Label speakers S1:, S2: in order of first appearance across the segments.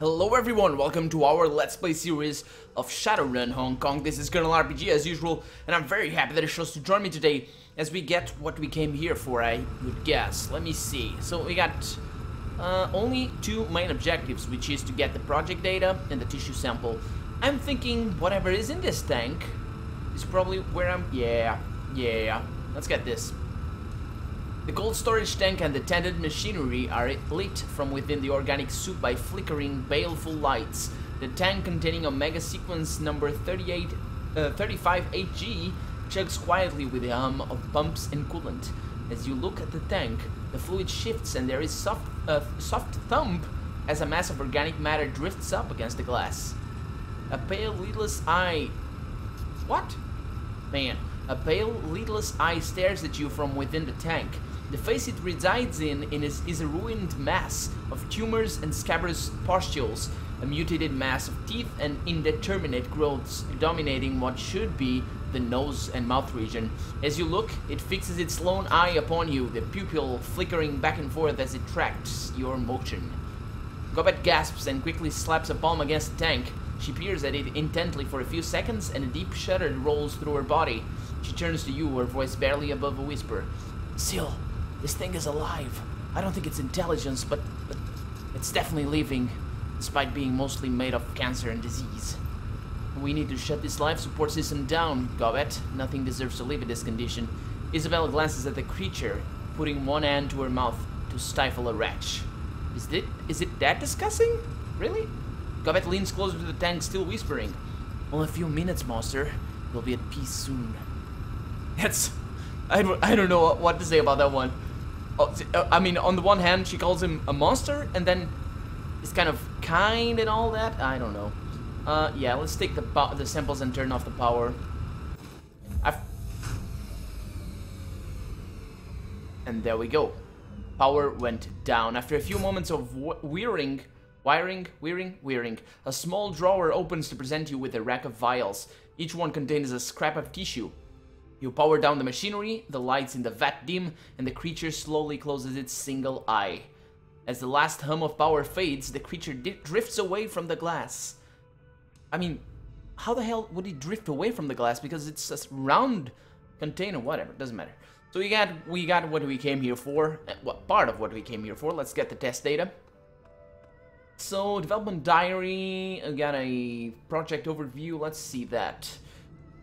S1: Hello everyone, welcome to our Let's Play series of Shadowrun Hong Kong. This is Colonel RPG as usual, and I'm very happy that you chose to join me today as we get what we came here for, I would guess. Let me see. So we got only two main objectives, which is to get the project data and the tissue sample. I'm thinking whatever is in this tank is probably where I'm... Yeah. Let's get this. The cold storage tank and the tended machinery are lit from within the organic soup by flickering, baleful lights. The tank containing Omega sequence number 35HG chugs quietly with a hum of pumps and coolant. As you look at the tank, the fluid shifts and there is soft thump as a mass of organic matter drifts up against the glass. A pale, lidless eye... What? Man, a pale, lidless eye stares at you from within the tank. The face it resides in is a ruined mass of tumors and scabrous pustules, a mutated mass of teeth and indeterminate growths dominating what should be the nose and mouth region. As you look, it fixes its lone eye upon you, the pupil flickering back and forth as it tracks your motion. Gobet gasps and quickly slaps a palm against the tank. She peers at it intently for a few seconds and a deep shudder rolls through her body. She turns to you, her voice barely above a whisper. Seal, this thing is alive. I don't think it's intelligence, but it's definitely living, despite being mostly made of cancer and disease. We need to shut this life support system down, Gobet. Nothing deserves to live in this condition. Isabel glances at the creature, putting one hand to her mouth to stifle a retch. Is it that disgusting? Really? Gobet leans closer to the tank, still whispering. Only a few minutes, monster. We'll be at peace soon. I don't know what to say about that one. I mean, on the one hand, she calls him a monster, and then it's kind and all that. I don't know. Yeah, let's take the samples and turn off the power. And there we go. Power went down. After a few moments of wiring, a small drawer opens to present you with a rack of vials. Each one contains a scrap of tissue. You power down the machinery, the lights in the vat dim, and the creature slowly closes its single eye. As the last hum of power fades, the creature drifts away from the glass. I mean, how the hell would it drift away from the glass? Because it's a round container, whatever, doesn't matter. So we got what we came here for, part of what we came here for. Let's get the test data. So, development diary, I got a project overview, let's see that.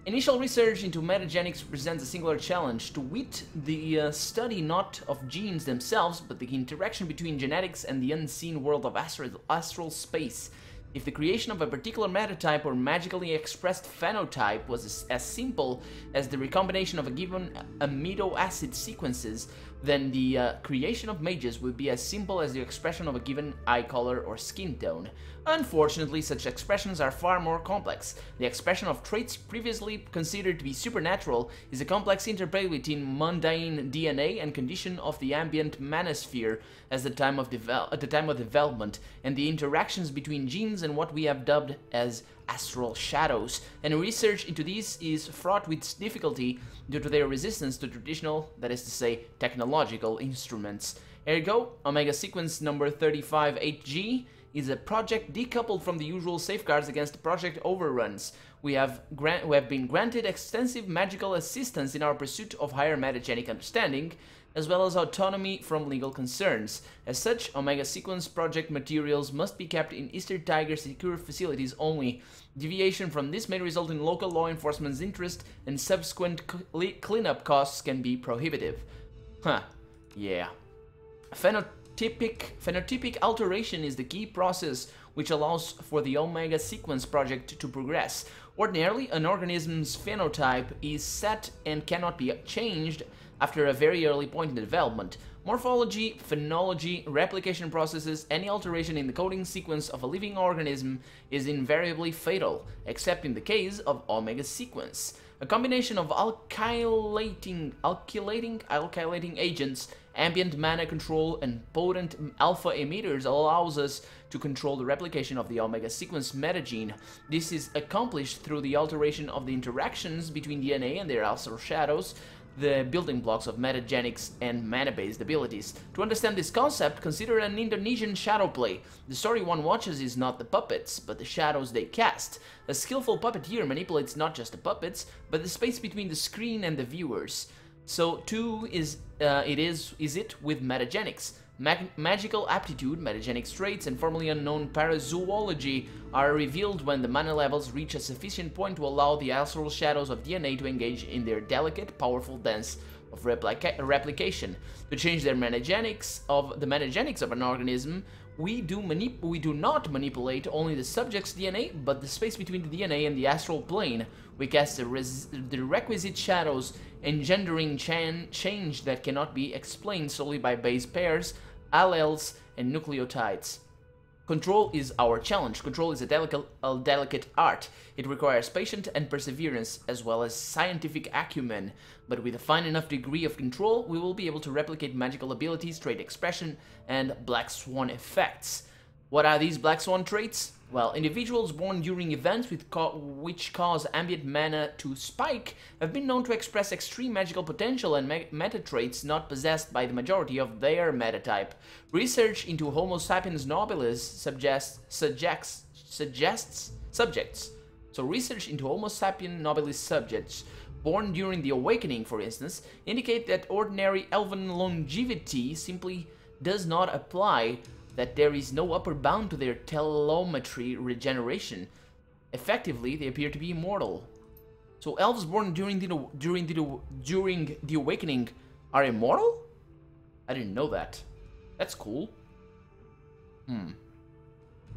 S1: Initial research into metagenics presents a singular challenge, to wit the study not of genes themselves, but the interaction between genetics and the unseen world of astral space. If the creation of a particular metatype or magically expressed phenotype was as simple as the recombination of a given amino acid sequences, then the creation of mages would be as simple as the expression of a given eye color or skin tone. Unfortunately, such expressions are far more complex. The expression of traits previously considered to be supernatural is a complex interplay between mundane DNA and condition of the ambient manosphere at the time of development, and the interactions between genes and what we have dubbed as astral shadows, and research into these is fraught with difficulty due to their resistance to traditional, that is to say, technological instruments. Ergo, Omega sequence number 35HG is a project decoupled from the usual safeguards against project overruns. We have been granted extensive magical assistance in our pursuit of higher metagenic understanding, as well as autonomy from legal concerns. As such, Omega sequence project materials must be kept in Easter Tiger secure facilities only. Deviation from this may result in local law enforcement's interest, and subsequent cleanup costs can be prohibitive. Huh, yeah. Phenotypic alteration is the key process which allows for the Omega sequence project to progress. Ordinarily, an organism's phenotype is set and cannot be changed after a very early point in development. Morphology, phenology, replication processes, any alteration in the coding sequence of a living organism is invariably fatal, except in the case of Omega sequence. A combination of alkylating agents, ambient mana control, and potent alpha emitters allows us to control the replication of the Omega sequence metagene. This is accomplished through the alteration of the interactions between DNA and their astral shadows. the building blocks of metagenics and mana-based abilities. To understand this concept, consider an Indonesian shadow play. The story one watches is not the puppets, but the shadows they cast. A skillful puppeteer manipulates not just the puppets, but the space between the screen and the viewers. So too is it with metagenics. Magical aptitude, metagenics traits, and formerly unknown parazoology are revealed when the mana levels reach a sufficient point to allow the astral shadows of DNA to engage in their delicate, powerful dance of replication. To change the metagenics of an organism, we do not manipulate only the subject's DNA, but the space between the DNA and the astral plane. We cast the requisite shadows, engendering change that cannot be explained solely by base pairs, alleles, and nucleotides. Control is our challenge. Control is a delicate art. It requires patience and perseverance, as well as scientific acumen. But with a fine enough degree of control, we will be able to replicate magical abilities, trait expression, and Black Swan effects. What are these Black Swan traits? Well, individuals born during events which cause ambient mana to spike have been known to express extreme magical potential and meta traits not possessed by the majority of their metatype. Research into Homo sapiens nobilis research into Homo sapiens nobilis subjects born during the Awakening, for instance, indicate that ordinary elven longevity simply does not apply, that there is no upper bound to their telemetry regeneration. Effectively, they appear to be immortal. So elves born during the Awakening are immortal? I didn't know that. That's cool. I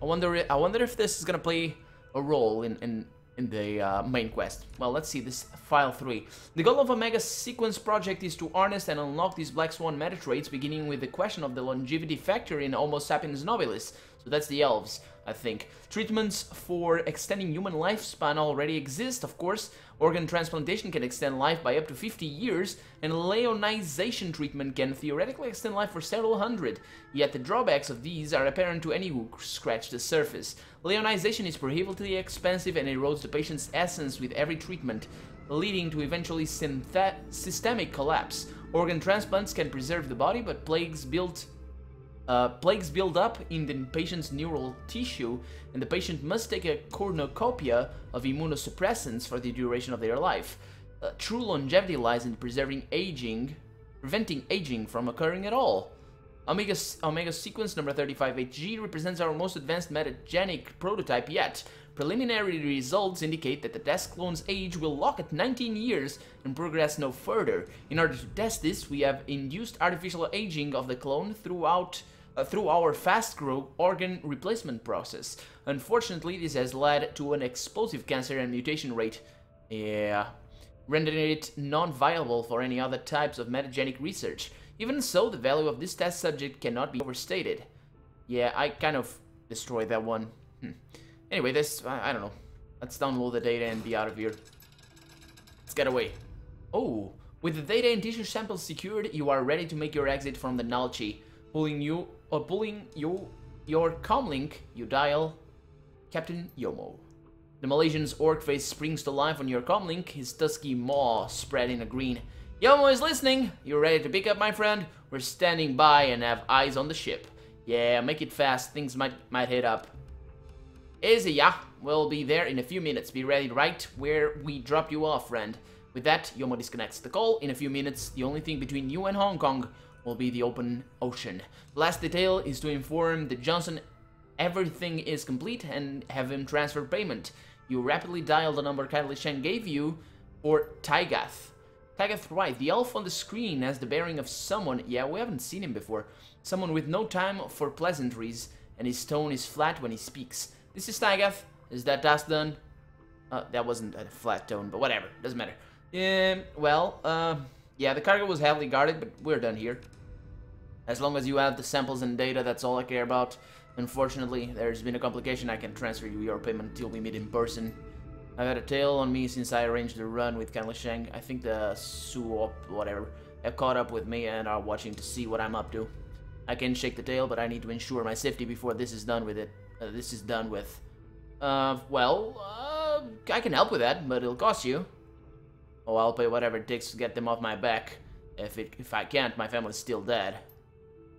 S1: wonder if this is gonna play a role in the main quest. Well, let's see this file 3. The goal of a mega sequence project is to harness and unlock these Black Swan meta traits, beginning with the question of the longevity factor in Homo sapiens nobilis. So that's the elves, I think. Treatments for extending human lifespan already exist, of course. Organ transplantation can extend life by up to 50 years, and leonization treatment can theoretically extend life for several hundred. Yet the drawbacks of these are apparent to any who scratch the surface. Leonization is prohibitively expensive and erodes the patient's essence with every treatment, leading to eventually systemic collapse. Organ transplants can preserve the body, but plagues build up in the patient's neural tissue, and the patient must take a cornucopia of immunosuppressants for the duration of their life. True longevity lies in preventing aging from occurring at all. Omega sequence number 35HG represents our most advanced metagenic prototype yet. Preliminary results indicate that the test clone's age will lock at 19 years and progress no further. In order to test this, we have induced artificial aging of the clone through our fast-grow organ replacement process. Unfortunately, this has led to an explosive cancer and mutation rate, rendering it non-viable for any other types of metagenic research. Even so, the value of this test subject cannot be overstated. Yeah, I kind of destroyed that one. Anyway, I don't know. Let's download the data and be out of here. Let's get away. Oh, with the data and tissue samples secured, you are ready to make your exit from the Nalchi. Pulling your comlink, you dial Captain Yomo. The Malaysian's orc face springs to life on your comlink, his tusky maw spread in a grin. Yomo is listening. You ready to pick up, my friend? We're standing by and have eyes on the ship. Yeah, make it fast. Things might hit up. Easy, yeah. We'll be there in a few minutes. Be ready right where we dropped you off, friend. With that, Yomo disconnects the call. In a few minutes, the only thing between you and Hong Kong will be the open ocean. The last detail is to inform the Johnson everything is complete and have him transfer payment. You rapidly dial the number Kylie Shen gave you for Tygath. Tygath White, the elf on the screen, has the bearing of someone, yeah, we haven't seen him before, someone with no time for pleasantries, and his tone is flat when he speaks. This is Tygath. Is that task done? That wasn't a flat tone, but whatever, doesn't matter. Yeah, the cargo was heavily guarded, but we're done here. As long as you have the samples and data, that's all I care about. Unfortunately, there's been a complication. I can transfer you your payment until we meet in person. I've had a tail on me since I arranged the run with Kanli Sheng. I think the Suop, whatever, have caught up with me and are watching to see what I'm up to. I can shake the tail, but I need to ensure my safety before this is done with it. I can help with that, but it'll cost you. Oh, I'll pay whatever it takes to get them off my back. If I can't, my family's still dead.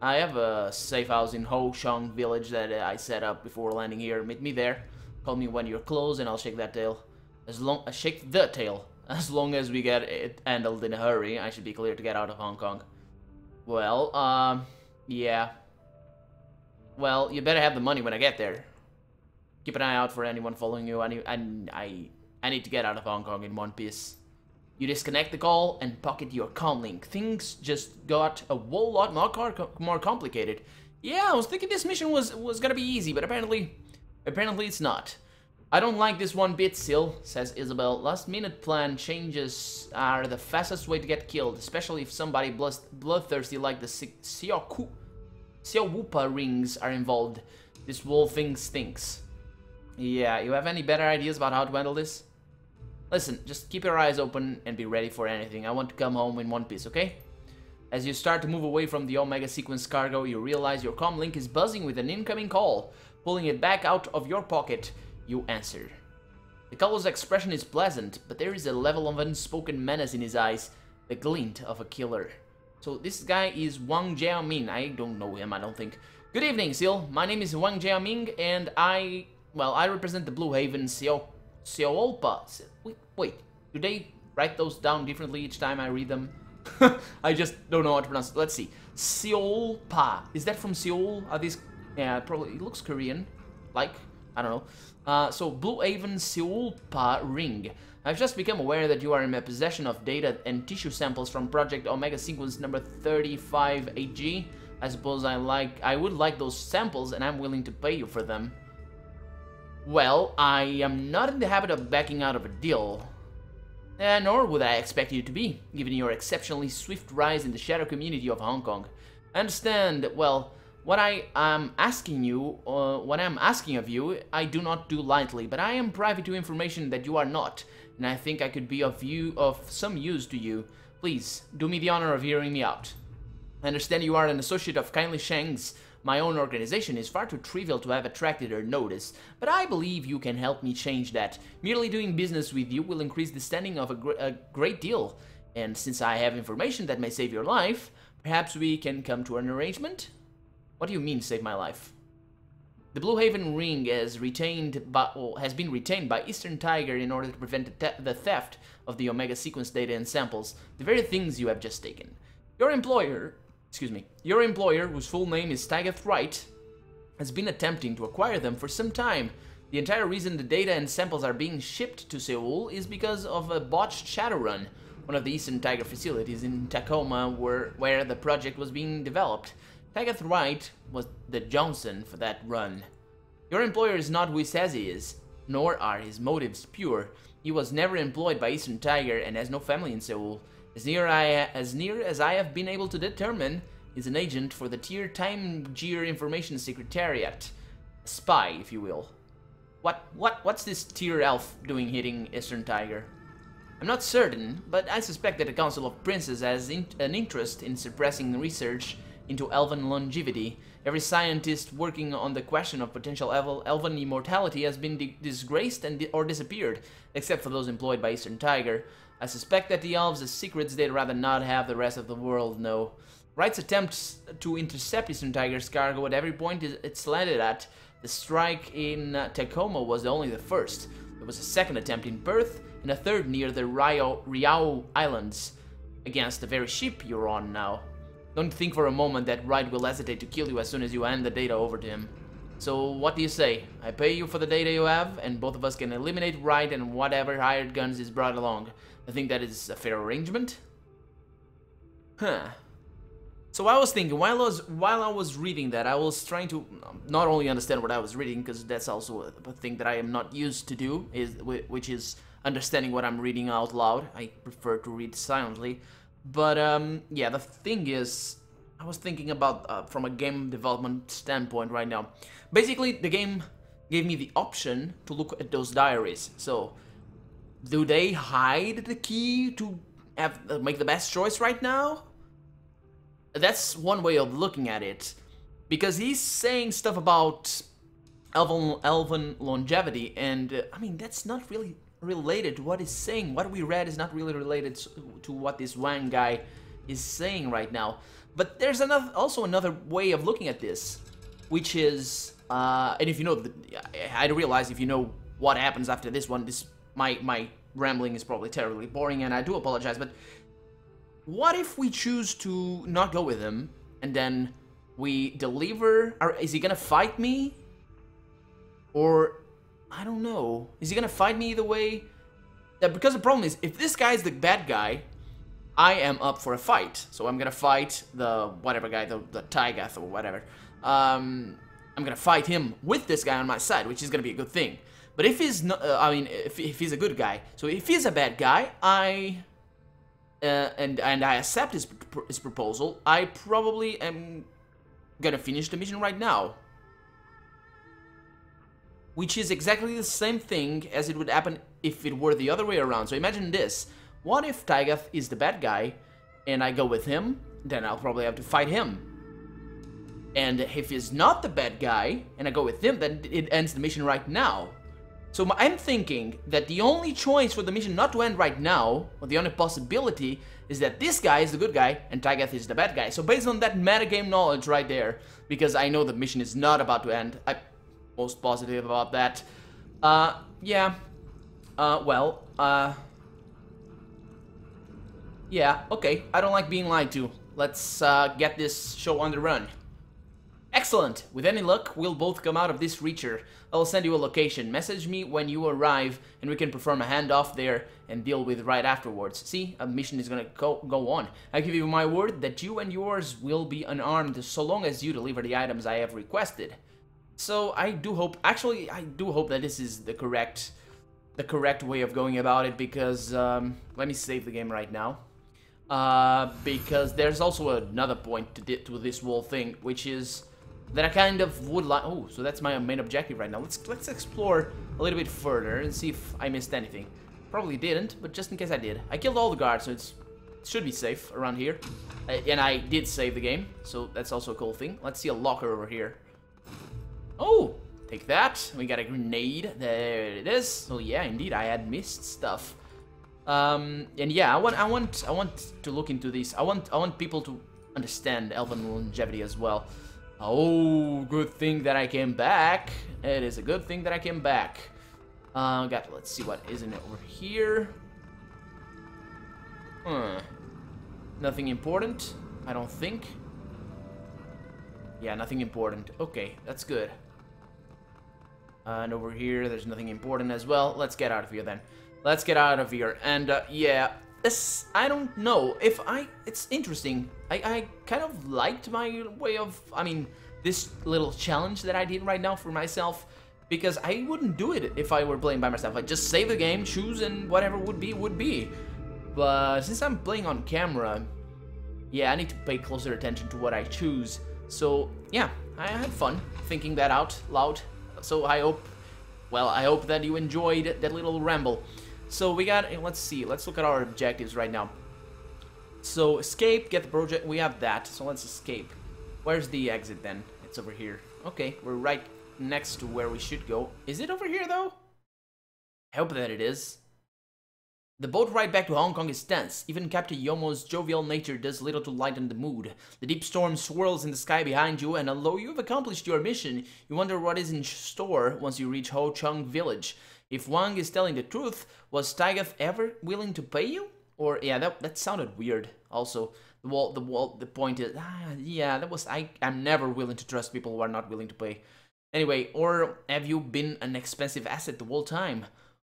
S1: I have a safe house in Ho Shang village that I set up before landing here. Meet me there. Call me when you're close and I'll shake that tail. Shake the tail. As long as we get it handled in a hurry, I should be clear to get out of Hong Kong. Well, yeah. Well, you better have the money when I get there. Keep an eye out for anyone following you. I need to get out of Hong Kong in one piece. You disconnect the call and pocket your comlink. Things just got a whole lot more complicated. Yeah, I was thinking this mission was gonna be easy, but apparently it's not. I don't like this one bit, Sil, says Isabel. Last minute plan changes are the fastest way to get killed, especially if somebody bloodthirsty like the Xiaowupa rings are involved. This whole thing stinks. Yeah, you have any better ideas about how to handle this? Listen, just keep your eyes open and be ready for anything. I want to come home in one piece, okay? As you start to move away from the Omega Sequence cargo, you realize your comlink is buzzing with an incoming call. Pulling it back out of your pocket, you answer. The caller's expression is pleasant, but there is a level of unspoken menace in his eyes, the glint of a killer. So this guy is Wang Jiaoming. I don't know him, I don't think. Good evening, Sil. My name is Wang Jiaoming, and I represent the Blue Haven Xiaolpa. Wait, do they write those down differently each time I read them? I just don't know how to pronounce it. Let's see. Xiaolpa. Is that from Seoul? Are these... Yeah, probably. It looks Korean. Like, I don't know. So, Blue Haven Xiaolpa ring. I've just become aware that you are in my possession of data and tissue samples from Project Omega Sequence number 35AG. I suppose I would like those samples, and I'm willing to pay you for them. Well, I am not in the habit of backing out of a deal. Nor would I expect you to be, given your exceptionally swift rise in the shadow community of Hong Kong. I understand, well, what I'm asking of you, I do not do lightly, but I am privy to information that you are not, and I think I could be of some use to you. Please, do me the honor of hearing me out. I understand you are an associate of Kindly Shang's. My own organization is far too trivial to have attracted her notice, but I believe you can help me change that. Merely doing business with you will increase the standing of a great deal, and since I have information that may save your life, perhaps we can come to an arrangement? What do you mean, save my life? The Blue Haven ring has been retained by Eastern Tiger in order to prevent the theft of the Omega Sequence data and samples, the very things you have just taken. Your employer, whose full name is Tygath Wright, has been attempting to acquire them for some time. The entire reason the data and samples are being shipped to Seoul is because of a botched Shadowrun, one of the Eastern Tiger facilities in Tacoma where the project was being developed. Tygath Wright was the Johnson for that run. Your employer is not who he says he is, nor are his motives pure. He was never employed by Eastern Tiger and has no family in Seoul. As near as I have been able to determine, he's an agent for the Tier Time Gear Information Secretariat. A spy, if you will. What's this Tier Elf doing hitting Eastern Tiger? I'm not certain, but I suspect that the Council of Princes has an interest in suppressing research into elven longevity. Every scientist working on the question of potential elven immortality has been disgraced or disappeared, except for those employed by Eastern Tiger. I suspect that the elves' secrets they'd rather not have the rest of the world know. Wright's attempts to intercept Eastern Tiger's cargo at every point it's landed at. The strike in Tacoma was only the first. There was a second attempt in Perth, and a third near the Riau Islands, against the very ship you're on now. Don't think for a moment that Wright will hesitate to kill you as soon as you hand the data over to him. So what do you say? I pay you for the data you have, and both of us can eliminate Wright and whatever hired guns is brought along. I think that is a fair arrangement? Huh. So I was thinking, while I was reading that, I was trying to not only understand what I was reading, because that's also a thing that I am not used to do, which is understanding what I'm reading out loud. I prefer to read silently. But yeah, the thing is, I was thinking about from a game development standpoint right now. Basically, the game gave me the option to look at those diaries. So, do they hide the key to make the best choice right now? That's one way of looking at it, because he's saying stuff about elven longevity, and I mean, that's not really related to what he's saying. What we read is not really related to what this Wang guy is saying right now. But there's also another way of looking at this, which is, and if you know, I realize if you know what happens after this one, my rambling is probably terribly boring, and I do apologize, but what if we choose to not go with him, and then we deliver, or is he gonna fight me? Or, I don't know, is he gonna fight me either way? Because the problem is, if this guy's the bad guy, I am up for a fight. So I'm gonna fight the whatever guy, the Tygath or whatever. I'm gonna fight him with this guy on my side, which is gonna be a good thing. But if he's not, if he's a good guy, so if he's a bad guy, and I accept his proposal, I probably am gonna finish the mission right now. Which is exactly the same thing as it would happen if it were the other way around. So imagine this. What if Tygath is the bad guy, and I go with him, then I'll probably have to fight him. And if he's not the bad guy, and I go with him, then it ends the mission right now. So I'm thinking that the only choice for the mission not to end right now, or the only possibility, is that this guy is the good guy, and Tygath is the bad guy. So based on that metagame knowledge right there, because I know the mission is not about to end, I'm most positive about that. Yeah, okay, I don't like being lied to. Let's get this show on the run. Excellent! With any luck, we'll both come out of this Reacher. I'll send you a location. Message me when you arrive, and we can perform a handoff there and deal with it right afterwards. See, a mission is gonna go on. I give you my word that you and yours will be unarmed so long as you deliver the items I have requested. So I do hope, actually, I do hope that this is the correct way of going about it, because let me save the game right now. Because there's also another point to this whole thing, which is that I kind of would like. Oh, so that's my main objective right now. Let's explore a little bit further and see if I missed anything. Probably didn't, but just in case I did, I killed all the guards, so it should be safe around here. And I did save the game, so that's also a cool thing. Let's see a locker over here. Oh, take that. We got a grenade. There it is. So yeah, indeed, I had missed stuff. And yeah, I want to look into this. I want people to understand elven longevity as well. Oh, good thing that I came back. It is a good thing that I came back. Let's see what is in it over here. Nothing important, I don't think. Yeah, nothing important. Okay, that's good. And over here, there's nothing important as well. Let's get out of here then. Let's get out of here. And yeah, this, I don't know if it's interesting. I kind of liked my way of, this little challenge that I did right now for myself, because I wouldn't do it if I were playing by myself. I'd just save the game, choose, and whatever would be. But since I'm playing on camera, yeah, I need to pay closer attention to what I choose. So yeah, I had fun thinking that out loud. So I hope that you enjoyed that little ramble. So we got, let's see, let's look at our objectives right now. So escape, get the project, we have that, so let's escape. Where's the exit then? It's over here. Okay, we're right next to where we should go. Is it over here though? I hope that it is. The boat ride back to Hong Kong is tense. Even Captain Yomo's jovial nature does little to lighten the mood. The deep storm swirls in the sky behind you, and although you've accomplished your mission, you wonder what is in store once you reach Ho Chung village. If Wang is telling the truth, was Tygath ever willing to pay you? Or, yeah, that sounded weird, also. The point is, yeah, that was, I'm never willing to trust people who are not willing to pay. Anyway, or have you been an expensive asset the whole time?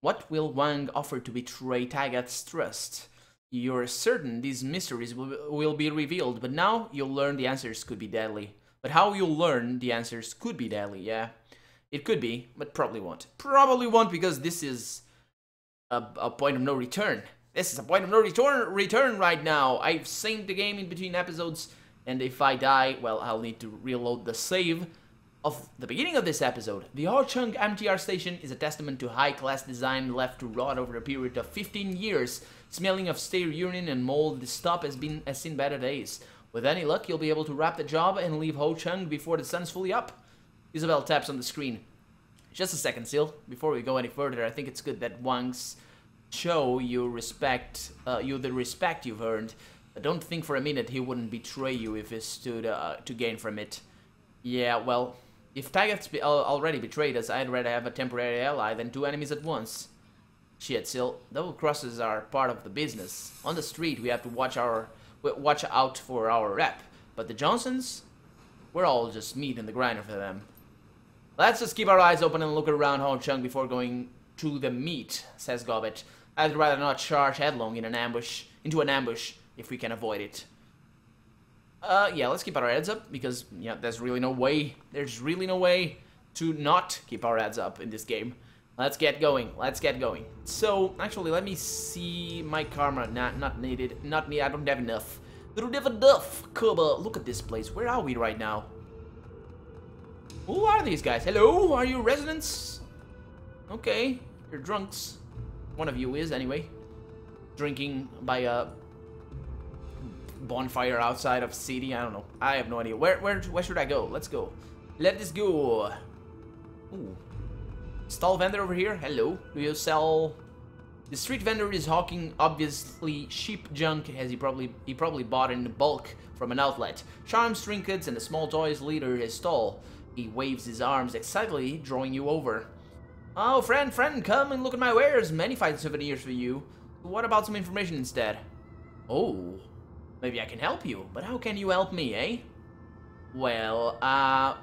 S1: What will Wang offer to betray Tygath's trust? You're certain these mysteries will be revealed, but now you'll learn the answers could be deadly. But how you'll learn the answers could be deadly, yeah. It could be, but probably won't. Probably won't, because this is a point of no return. This is a point of no return right now. I've saved the game in between episodes, and if I die, well, I'll need to reload the save of the beginning of this episode. The Ho Chung MTR station is a testament to high-class design left to rot over a period of 15 years. Smelling of stale urine and mold, the stop has seen better days. With any luck, you'll be able to wrap the job and leave Ho Chung before the sun's fully up. Isabel taps on the screen. Just a second, Seal. Before we go any further, I think it's good that Wangs show you respect, the respect you've earned. I don't think for a minute he wouldn't betray you if he stood to gain from it. Yeah, well, if Tygath's already betrayed us, I'd rather have a temporary ally than two enemies at once. Shit, Sil, double crosses are part of the business. On the street, we have to watch out for our rep. But the Johnsons, we're all just meat in the grinder for them. Let's just keep our eyes open and look around Hong Chung before going to the meat, says Gobbet. I'd rather not charge headlong into an ambush if we can avoid it. Yeah, let's keep our heads up because yeah, there's really no way to not keep our heads up in this game. Let's get going. So, actually, let me see my karma. Not needed. Not me. I don't have enough. Kuba, look at this place. Where are we right now? Who are these guys? Hello? Are you residents? Okay. You're drunks. One of you is, anyway. Drinking by a bonfire outside of city. I don't know. I have no idea. Where should I go? Let's go. Let us go. Ooh. Stall vendor over here. Hello. Do you sell... The street vendor is hawking obviously cheap junk as he probably bought in bulk from an outlet. Charms, trinkets, and the small toys litter his stall. He waves his arms excitedly, drawing you over. Oh, friend, come and look at my wares. Many fine souvenirs for you. What about some information instead? Oh, maybe I can help you, but how can you help me, eh? Well,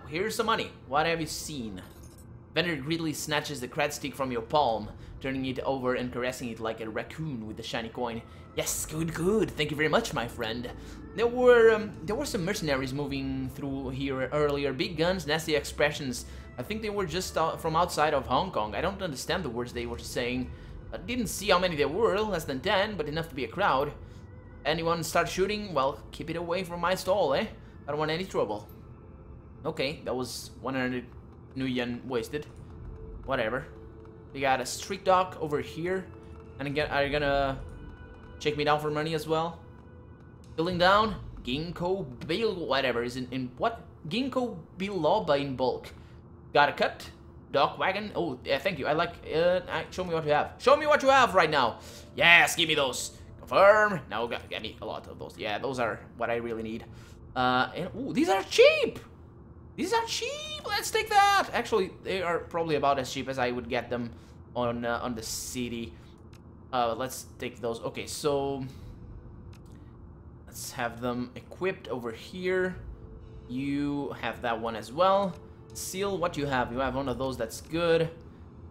S1: here's some money. What have you seen? Vendor greedily snatches the cred stick from your palm, turning it over and caressing it like a raccoon with the shiny coin. Yes, good. Thank you very much, my friend. There were some mercenaries moving through here earlier. Big guns, nasty expressions. I think they were just from outside of Hong Kong. I don't understand the words they were saying. I didn't see how many there were, less than 10, but enough to be a crowd. Anyone start shooting? Well, keep it away from my stall, eh? I don't want any trouble. Okay, that was 100 new yen wasted. Whatever. We got a street dog over here. And again, are you gonna check me down for money as well? Billing down. Ginkgo bill, whatever is in what? Ginkgo biloba in bulk. Got a cut. Dog wagon. Oh, yeah, thank you. I like. Show me what you have. Show me what you have right now. Yes, give me those. Confirm. Now get me a lot of those. Yeah, those are what I really need. Ooh, these are cheap. These are cheap. Let's take that. Actually, they are probably about as cheap as I would get them on the city. Let's take those. Okay, so let's have them equipped over here. You have that one as well. Seal, what you have? You have one of those. That's good.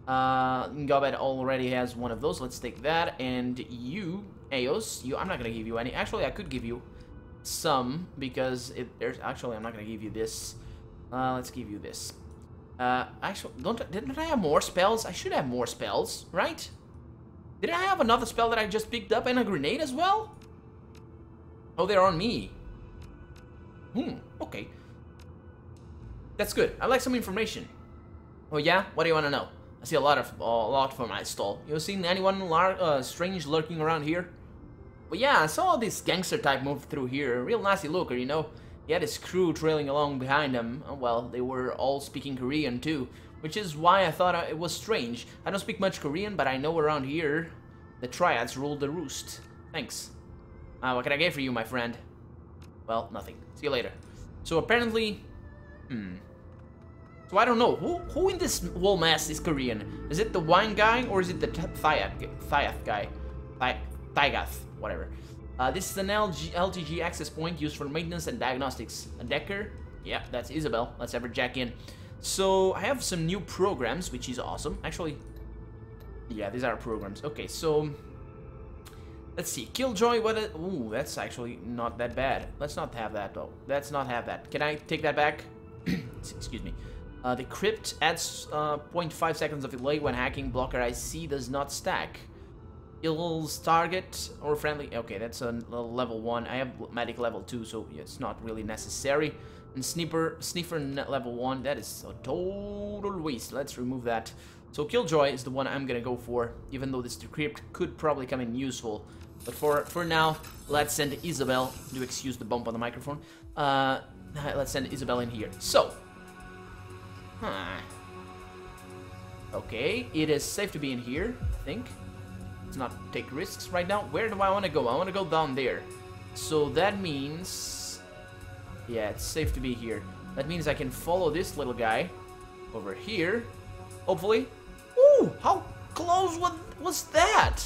S1: Gobbet already has one of those. Let's take that. And you, Eos, I'm not gonna give you any. Actually, I could give you some because actually, I'm not gonna give you this. Let's give you this. Actually, didn't I have more spells? I should have more spells, right? Did I have another spell that I just picked up and a grenade as well? Oh, they're on me. Okay. That's good. I like some information. Oh yeah? What do you want to know? I see a lot for my stall. You seen anyone strange lurking around here? Well, yeah, I saw this gangster type move through here. Real nasty looker, you know. He had his crew trailing along behind him. Well, they were all speaking Korean too, which is why I thought it was strange. I don't speak much Korean, but I know around here the triads rule the roost. Thanks. What can I get for you, my friend? Well, nothing. See you later. So apparently, So I don't know who in this whole mess is Korean. Is it the wine guy or is it the Thyath guy? Tygath, whatever. This is an LTG access point used for maintenance and diagnostics. A Decker? Yeah, that's Isabel. Let's have her jack in. So, I have some new programs, which is awesome. Actually, yeah, these are programs. Okay, so, let's see. Killjoy, ooh, that's actually not that bad. Let's not have that, though. Let's not have that. Can I take that back? Excuse me. The crypt adds 0.5 seconds of delay when hacking. Blocker IC does not stack. Kills target or friendly. Okay, that's a level 1. I have medic level 2, so it's not really necessary. And sniffer level 1. That is a total waste. Let's remove that. So Killjoy is the one I'm gonna go for, even though this decrypt could probably come in useful. But for now, let's send Isabel. Do excuse the bump on the microphone. Let's send Isabel in here. So, Okay, it is safe to be in here, I think. Let's not take risks right now. Where do I want to go? I want to go down there. So that means... yeah, it's safe to be here. That means I can follow this little guy over here. Hopefully. Ooh, how close was that?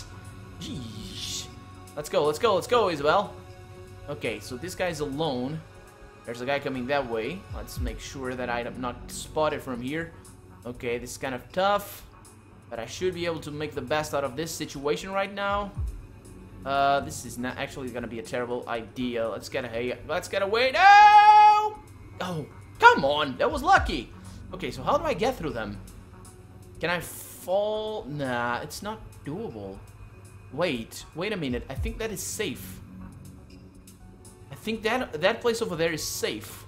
S1: Jeez. Let's go, let's go, let's go, Isabel. Okay, so this guy's alone. There's a guy coming that way. Let's make sure that I'm not spotted from here. Okay, this is kind of tough. But I should be able to make the best out of this situation right now. This is not actually gonna be a terrible idea. Let's get away. No! Oh, come on, that was lucky. Okay, so how do I get through them? Can I fall? Nah, it's not doable. Wait a minute. I think that is safe. I think that place over there is safe.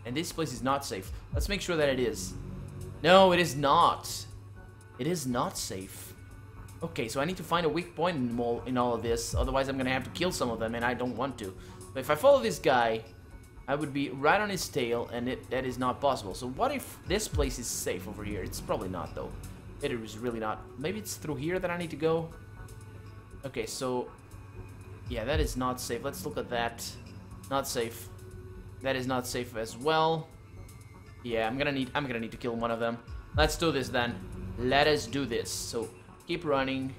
S1: And this place is not safe. Let's make sure that it is. No, it is not. It is not safe. Okay, so I need to find a weak point in all of this. Otherwise, I'm gonna have to kill some of them, and I don't want to. But if I follow this guy, I would be right on his tail, and that is not possible. So what if this place is safe over here? It's probably not, though. It is really not. Maybe it's through here that I need to go. Okay, so... yeah, that is not safe. Let's look at that. Not safe. That is not safe as well. Yeah, I'm gonna need to kill one of them. Let's do this then. Let us do this. So keep running,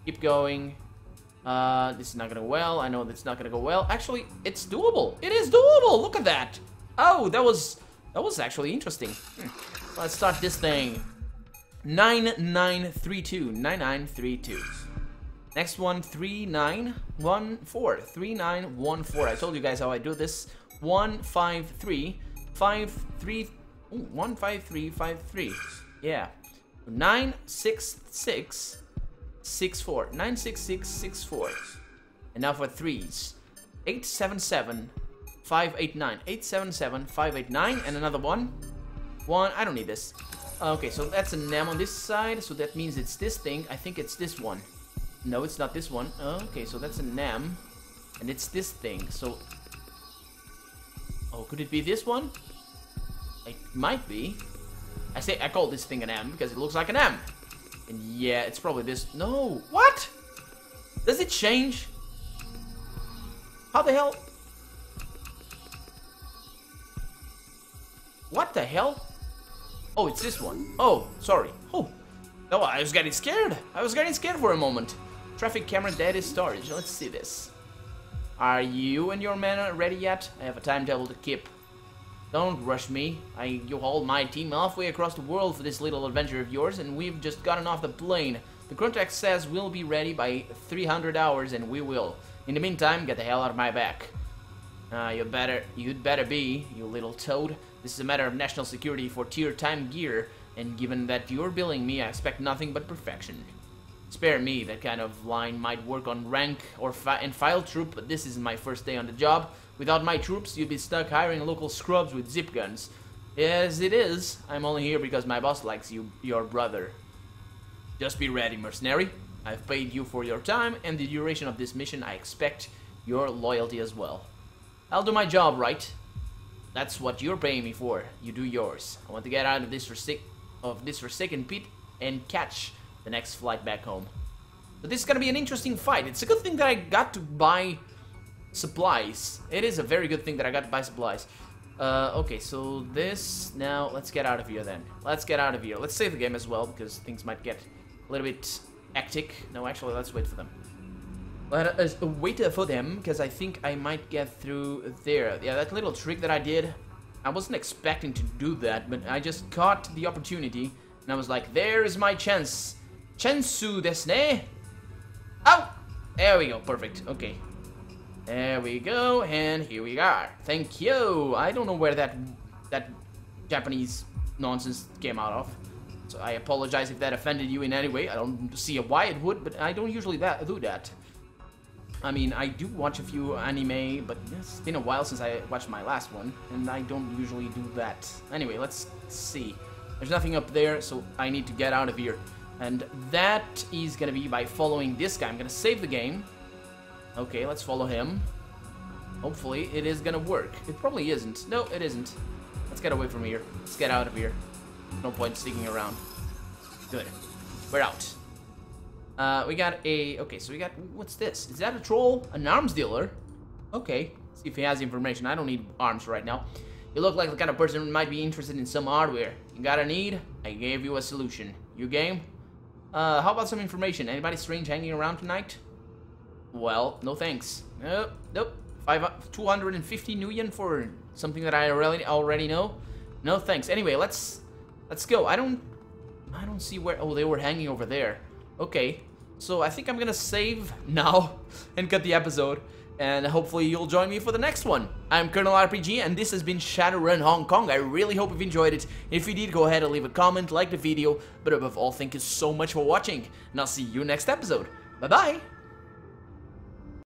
S1: keep going. This is not gonna go well. I know that's not gonna go well. Actually, it's doable. It is doable. Look at that. Oh, that was actually interesting. Let's start this thing. 9932. 9932. Next one, 3914. 3914. I told you guys how I do this. 153 53. 15353. Yeah. 966 64. 96664. And now for threes. 877 589. 877 589. And another one. I don't need this. Okay, so that's a NAM on this side. So that means it's this thing. I think it's this one. No, it's not this one. Okay, so that's a NAM. And it's this thing. So... oh, could it be this one? It might be. I call this thing an M because it looks like an M. And yeah, it's probably this. No, what? Does it change? How the hell? What the hell? Oh, it's this one. Oh, sorry. Oh, no, I was getting scared. I was getting scared for a moment. Traffic camera data storage. Let's see this. Are you and your men ready yet? I have a timetable to keep. Don't rush me. You hauled my team halfway across the world for this little adventure of yours, and we've just gotten off the plane. The contract says we'll be ready by 300 hours, and we will. In the meantime, get the hell out of my back. You'd better be, you little toad. This is a matter of national security for tier time gear, and given that you're billing me, I expect nothing but perfection. Spare me, that kind of line might work on rank or and file troop, but this isn't my first day on the job. Without my troops, you'd be stuck hiring local scrubs with zip guns. As it is, I'm only here because my boss likes you, your brother. Just be ready, mercenary. I've paid you for your time, and the duration of this mission, I expect your loyalty as well. I'll do my job right. That's what you're paying me for. You do yours. I want to get out of this forsaken pit and catch the next flight back home. But this is gonna be an interesting fight. It's a good thing that I got to buy supplies. It is a very good thing that I got to buy supplies. Okay, so this... now, let's get out of here then. Let's get out of here. Let's save the game as well, because things might get a little bit hectic. No, actually, let's wait for them. Let us wait for them, because I think I might get through there. Yeah, that little trick that I did, I wasn't expecting to do that, but I just caught the opportunity, and I was like, there is my chance. Chansu desu ne? Oh! There we go, perfect, okay. There we go, and here we are. Thank you! I don't know where that Japanese nonsense came out of. So I apologize if that offended you in any way. I don't see why it would, but I don't usually do that. I mean, I do watch a few anime, but it's been a while since I watched my last one, and I don't usually do that. Anyway, let's see. There's nothing up there, so I need to get out of here. And that is gonna be by following this guy. I'm gonna save the game. Okay, let's follow him. Hopefully, it is gonna work. It probably isn't. No, it isn't. Let's get away from here. Let's get out of here. No point sticking around. Good. We're out. We got a... Okay, so we got... What's this? Is that a troll? An arms dealer? Okay. See if he has information. I don't need arms right now. You look like the kind of person who might be interested in some hardware. You got a need? I gave you a solution. You game? How about some information? Anybody strange hanging around tonight? Well, no thanks. Nope. 250 new yen for something that I already know? No thanks. Anyway, let's go. I don't see where... Oh, they were hanging over there. Okay. So I think I'm gonna save now and cut the episode. And hopefully you'll join me for the next one. I'm Colonel RPG, and this has been Shadowrun Hong Kong. I really hope you've enjoyed it. If you did, go ahead and leave a comment, like the video. But above all, thank you so much for watching. And I'll see you next episode. Bye-bye!